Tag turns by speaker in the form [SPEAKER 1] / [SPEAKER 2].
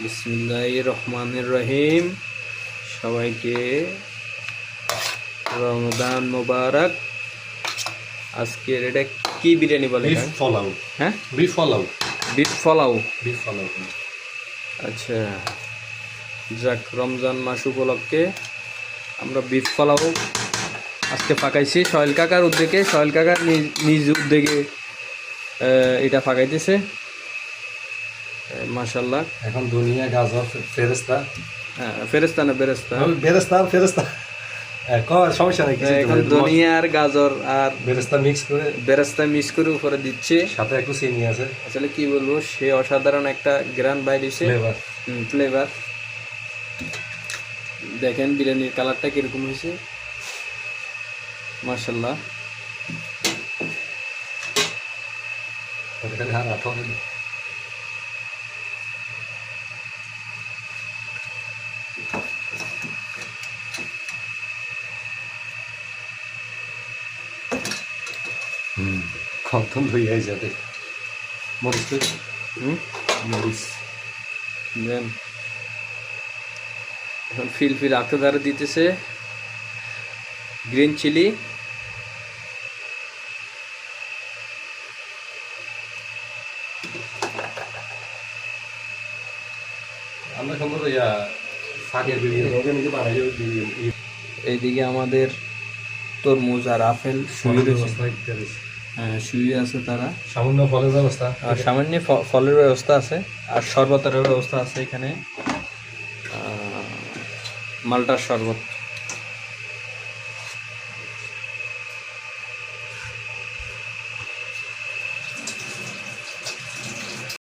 [SPEAKER 1] বিসমিল্লাহির রহমানির রহিম। সবাইকে রমজান মোবারক। আজকের এটা কি বিরিয়ানি বলে?
[SPEAKER 2] বিফ পোলাও।
[SPEAKER 1] হ্যাঁ,
[SPEAKER 2] beef pulao.
[SPEAKER 1] Beef pulao.
[SPEAKER 2] Beef pulao.
[SPEAKER 1] আচ্ছা, যাক, রমজান মাস উপলক্ষে আমরা বিফ পোলাও আজকে পাকাইছি সোহেল কাকার উদ্যোগে। সোহেল কাকার নিজ উদ্যোগে এটা পাকাইতেছে, মাশাআল্লাহ।
[SPEAKER 2] এখন দুনিয়া গাজর ফেরেস্তা।
[SPEAKER 1] হ্যাঁ, ফেরেস্তা না বেরেস্তা?
[SPEAKER 2] বেরেস্তা ফেরেস্তা। সমস্যা নাই,
[SPEAKER 1] এখন দুনিয়া আর গাজর আর
[SPEAKER 2] বেরেস্তা মিক্স করে
[SPEAKER 1] উপরে দিচ্ছে,
[SPEAKER 2] সাথে একটু চিনি আছে।
[SPEAKER 1] আসলে কি বলবো, সে অসাধারণ একটা গ্রান বাইরেছে, ফ্লেভার। দেখেন বিরিয়ানির কালারটা কিরকম হয়েছে, মাশাআল্লাহ।
[SPEAKER 2] কখন হয়ে যাবে মরিচ মরিচ
[SPEAKER 1] দেন। এখন ফিল আখে ধারে দিতেছে গ্রিন চিলি,
[SPEAKER 2] আমরা সম্ভবত শাকের বিরিয়ানি বানাই।
[SPEAKER 1] এইদিকে আমাদের তরমুজ আর আপেল শুয়ে আছে, তারা
[SPEAKER 2] সামান্য ফলের ব্যবস্থা,
[SPEAKER 1] আর সামান্য ফলের ব্যবস্থা আছে, আর শরবতের ব্যবস্থা আছে এখানে, মালটার শরবত।